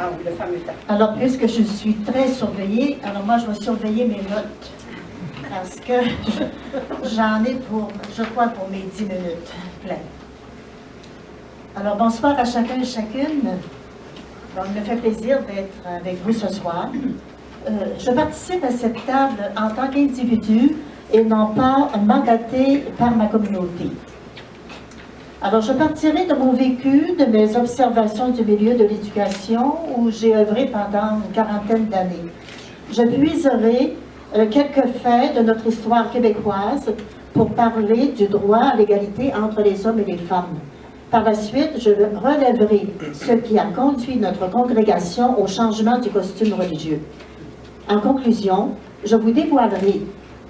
Ah oui, le fameux temps. Alors, puisque je suis très surveillée, alors moi, je vais surveiller mes notes. Parce que j'en ai pour, je crois, pour mes 10 minutes pleines. Alors, bonsoir à chacun et chacune. Donc, il me fait plaisir d'être avec vous ce soir. Je participe à cette table en tant qu'individu et non pas mandaté par ma communauté. Alors, je partirai de mon vécu, de mes observations du milieu de l'éducation où j'ai œuvré pendant une quarantaine d'années. Je puiserai quelques faits de notre histoire québécoise pour parler du droit à l'égalité entre les hommes et les femmes. Par la suite, je relèverai ce qui a conduit notre congrégation au changement du costume religieux. En conclusion, je vous dévoilerai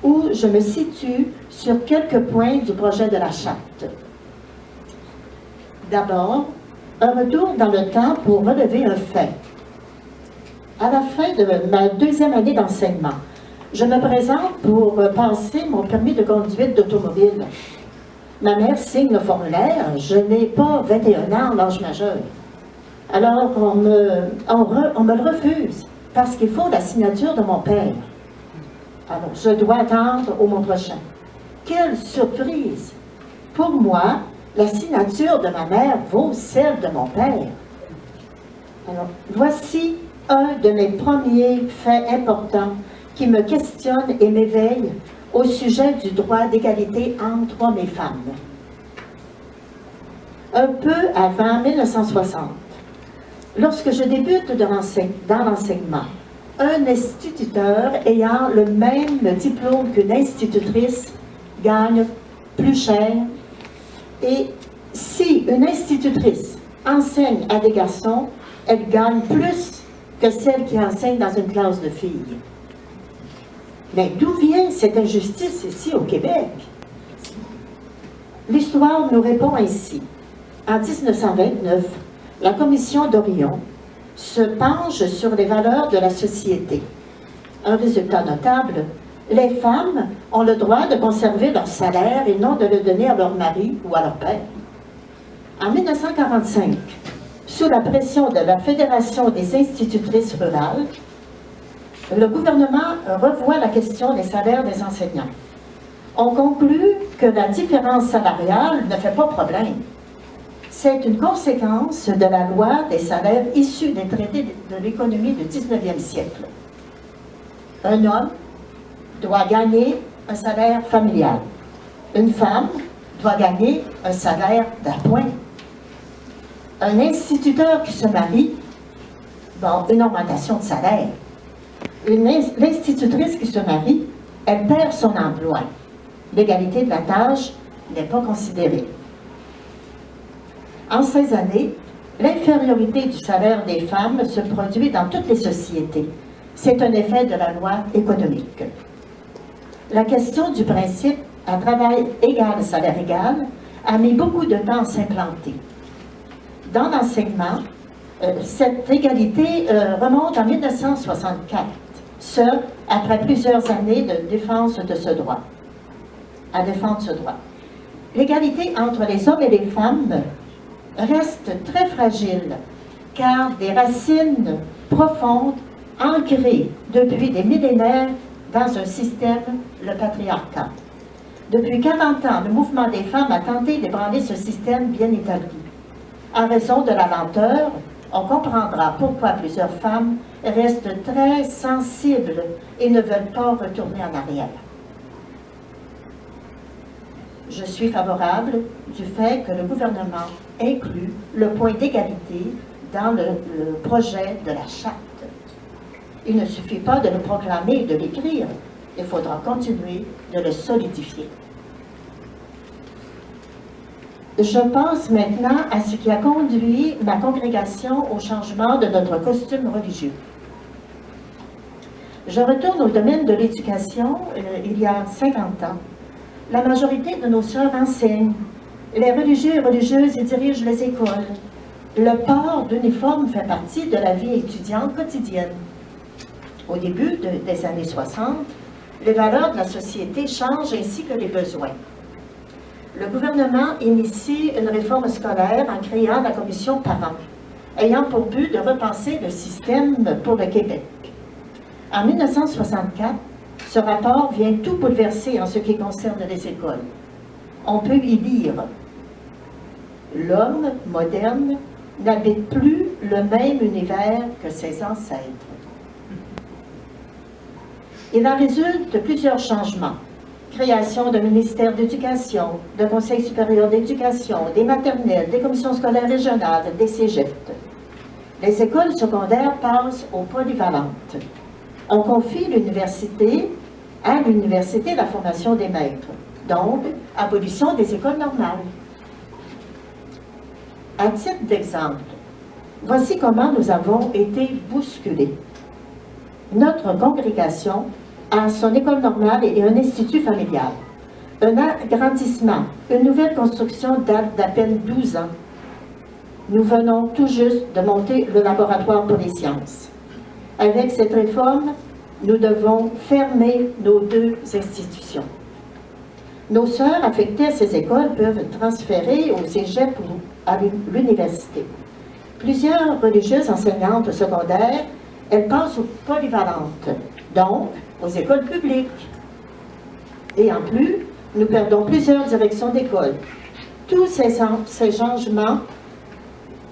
où je me situe sur quelques points du projet de la Charte. D'abord, un retour dans le temps pour relever un fait. À la fin de ma deuxième année d'enseignement, je me présente pour passer mon permis de conduite d'automobile. Ma mère signe le formulaire, je n'ai pas 21 ans, l'âge majeur. Alors, on me le refuse parce qu'il faut la signature de mon père. Alors, je dois attendre au mois prochain. Quelle surprise! Pour moi, la signature de ma mère vaut celle de mon père. Alors, voici un de mes premiers faits importants qui me questionne et m'éveille au sujet du droit d'égalité entre hommes et femmes. Un peu avant 1960, lorsque je débute dans l'enseignement, un instituteur ayant le même diplôme qu'une institutrice gagne plus cher. Et si une institutrice enseigne à des garçons, elle gagne plus que celle qui enseigne dans une classe de filles. Mais d'où vient cette injustice ici au Québec? L'histoire nous répond ainsi. En 1929, la Commission d'Orion se penche sur les valeurs de la société. Un résultat notable, les femmes ont le droit de conserver leur salaire et non de le donner à leur mari ou à leur père. En 1945, sous la pression de la Fédération des institutrices rurales, le gouvernement revoit la question des salaires des enseignants. On conclut que la différence salariale ne fait pas problème. C'est une conséquence de la loi des salaires issus des traités de l'économie du 19e siècle. Un homme doit gagner un salaire familial. Une femme doit gagner un salaire d'appoint. Un instituteur qui se marie, bon, une augmentation de salaire. L'institutrice qui se marie, elle perd son emploi. L'égalité de la tâche n'est pas considérée. En ces années, l'infériorité du salaire des femmes se produit dans toutes les sociétés. C'est un effet de la loi économique. La question du principe à travail égal, salaire égal, a mis beaucoup de temps à s'implanter. Dans l'enseignement, cette égalité remonte en 1964, ce, après plusieurs années de défense de ce droit, à défendre ce droit. L'égalité entre les hommes et les femmes reste très fragile, car des racines profondes, ancrées depuis des millénaires dans un système, le patriarcat. Depuis 40 ans, le mouvement des femmes a tenté d'ébranler ce système bien établi. En raison de la lenteur, on comprendra pourquoi plusieurs femmes restent très sensibles et ne veulent pas retourner en arrière. Je suis favorable du fait que le gouvernement inclut le point d'égalité dans le projet de la Charte. Il ne suffit pas de le proclamer et de l'écrire, il faudra continuer de le solidifier. Je passe maintenant à ce qui a conduit ma congrégation au changement de notre costume religieux. Je retourne au domaine de l'éducation il y a 50 ans. La majorité de nos sœurs enseignent. Les religieux et religieuses y dirigent les écoles. Le port d'uniforme fait partie de la vie étudiante quotidienne. Au début des années 60, les valeurs de la société changent ainsi que les besoins. Le gouvernement initie une réforme scolaire en créant la commission parents. ayant pour but de repenser le système pour le Québec. En 1964, ce rapport vient tout bouleverser en ce qui concerne les écoles. On peut y lire « L'homme moderne n'habite plus le même univers que ses ancêtres. » Il en résulte plusieurs changements. Création d'un ministère d'éducation, d'un conseil supérieur d'éducation, des maternelles, des commissions scolaires régionales, des cégeps. Les écoles secondaires passent aux polyvalentes. On confie à l'université la formation des maîtres, donc abolition des écoles normales. À titre d'exemple, voici comment nous avons été bousculés. Notre congrégation a son école normale et un institut familial. Un agrandissement, une nouvelle construction date d'à peine 12 ans. Nous venons tout juste de monter le laboratoire pour les sciences. Avec cette réforme, nous devons fermer nos 2 institutions. Nos sœurs affectées à ces écoles peuvent transférer au cégep ou à l'université. Plusieurs religieuses enseignantes secondaires, elles passent aux polyvalentes, donc aux écoles publiques. Et en plus, nous perdons plusieurs directions d'école. Tous ces changements,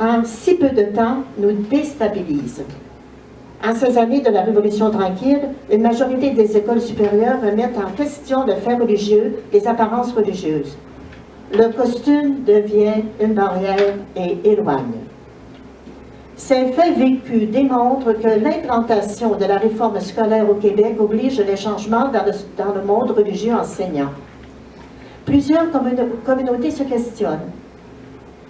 en si peu de temps, nous déstabilisent. En ces années de la Révolution tranquille, une majorité des écoles supérieures remettent en question le fait religieux, les apparences religieuses. Le costume devient une barrière et éloigne. Ces faits vécus démontrent que l'implantation de la réforme scolaire au Québec oblige les changements dans le monde religieux enseignant. Plusieurs communautés se questionnent.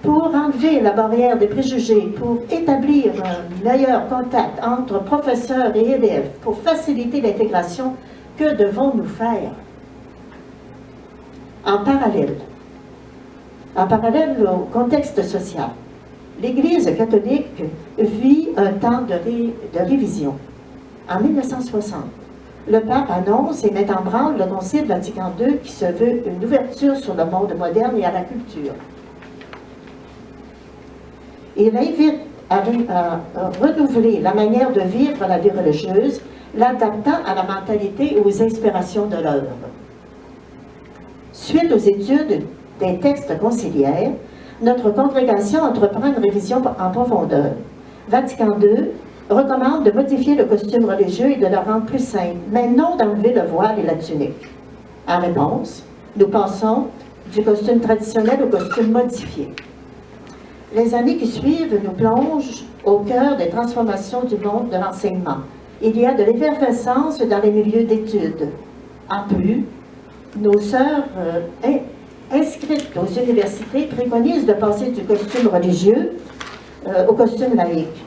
Pour enlever la barrière des préjugés, pour établir un meilleur contact entre professeurs et élèves, pour faciliter l'intégration, que devons-nous faire? En parallèle au contexte social, l'Église catholique vit un temps de révision. En 1960, le pape annonce et met en branle le Concile Vatican II qui se veut une ouverture sur le monde moderne et à la culture. Il invite à renouveler la manière de vivre la vie religieuse, l'adaptant à la mentalité et aux inspirations de l'œuvre. Suite aux études des textes conciliaires, notre congrégation entreprend une révision en profondeur. Vatican II recommande de modifier le costume religieux et de le rendre plus simple, mais non d'enlever le voile et la tunique. En réponse, nous passons du costume traditionnel au costume modifié. Les années qui suivent nous plongent au cœur des transformations du monde de l'enseignement. Il y a de l'effervescence dans les milieux d'études. En plus, nos sœurs inscrites aux universités préconisent de passer du costume religieux au costume laïque.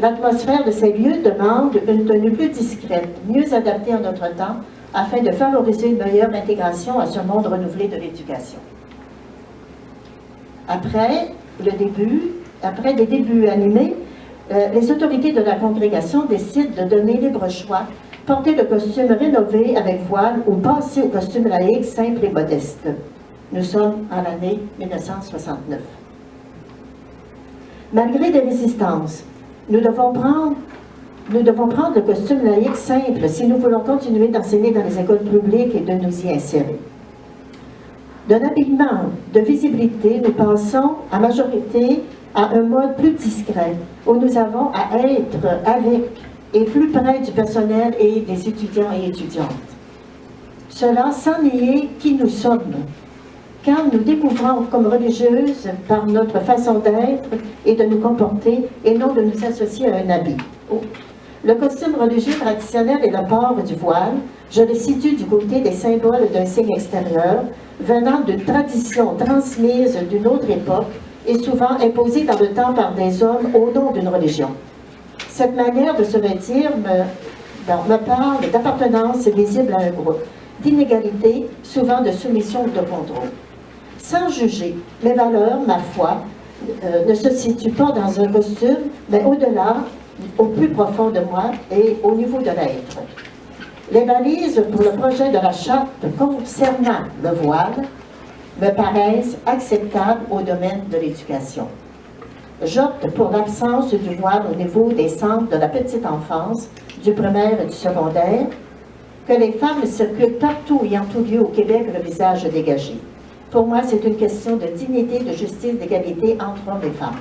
L'atmosphère de ces lieux demande une tenue plus discrète, mieux adaptée à notre temps, afin de favoriser une meilleure intégration à ce monde renouvelé de l'éducation. Après des débuts animés, les autorités de la congrégation décident de donner libre choix, porter le costume rénové avec voile ou passer au costume laïque simple et modeste. Nous sommes en l'année 1969. Malgré des résistances, nous devons prendre le costume laïque simple si nous voulons continuer d'enseigner dans les écoles publiques et de nous y insérer. D'un habillement de visibilité, nous passons en majorité à un mode plus discret, où nous avons à être avec et plus près du personnel et des étudiants et étudiantes. Cela sans nier qui nous sommes, car nous découvrons comme religieuses par notre façon d'être et de nous comporter, et non de nous associer à un habit. Le costume religieux traditionnel est le port du voile. Je le situe du côté des symboles d'un signe extérieur, venant d'une tradition transmise d'une autre époque et souvent imposée dans le temps par des hommes au nom d'une religion. Cette manière de se vêtir me parle d'appartenance visible à un groupe, d'inégalité, souvent de soumission ou de contrôle. Sans juger, mes valeurs, ma foi, ne se situent pas dans un costume, mais au-delà, au plus profond de moi et au niveau de l'être. Les balises pour le projet de la charte concernant le voile me paraissent acceptables au domaine de l'éducation. j'opte pour l'absence du voile au niveau des centres de la petite enfance, du primaire et du secondaire, que les femmes circulent partout et en tout lieu au Québec le visage dégagé. Pour moi, c'est une question de dignité, de justice, d'égalité entre hommes et femmes.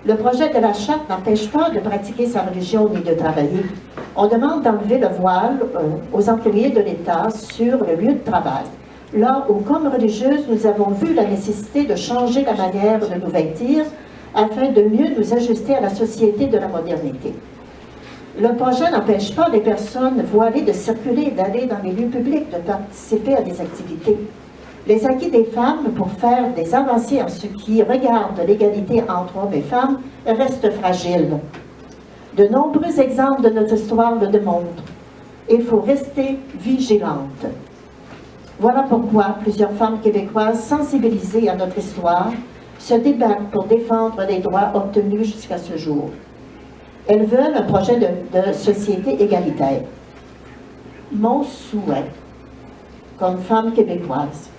Le projet de la Charte n'empêche pas de pratiquer sa religion ni de travailler. On demande d'enlever le voile aux employés de l'État sur le lieu de travail. Là où, comme religieuse, nous avons vu la nécessité de changer la manière de nous vêtir afin de mieux nous ajuster à la société de la modernité. Le projet n'empêche pas les personnes voilées de circuler, d'aller dans les lieux publics, de participer à des activités. Les acquis des femmes pour faire des avancées en ce qui regarde l'égalité entre hommes et femmes restent fragiles. De nombreux exemples de notre histoire le démontrent. Il faut rester vigilante. Voilà pourquoi plusieurs femmes québécoises sensibilisées à notre histoire se débattent pour défendre les droits obtenus jusqu'à ce jour. Elles veulent un projet de société égalitaire. Mon souhait, comme femme québécoise,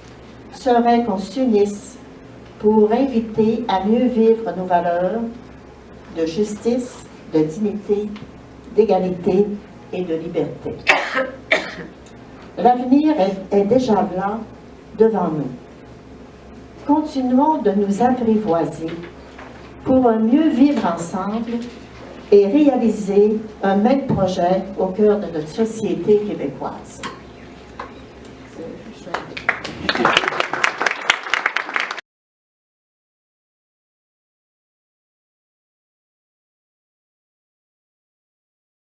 serait qu'on s'unisse pour inviter à mieux vivre nos valeurs de justice, de dignité, d'égalité et de liberté. L'avenir est déjà là devant nous. Continuons de nous apprivoiser pour un mieux vivre ensemble et réaliser un même projet au cœur de notre société québécoise.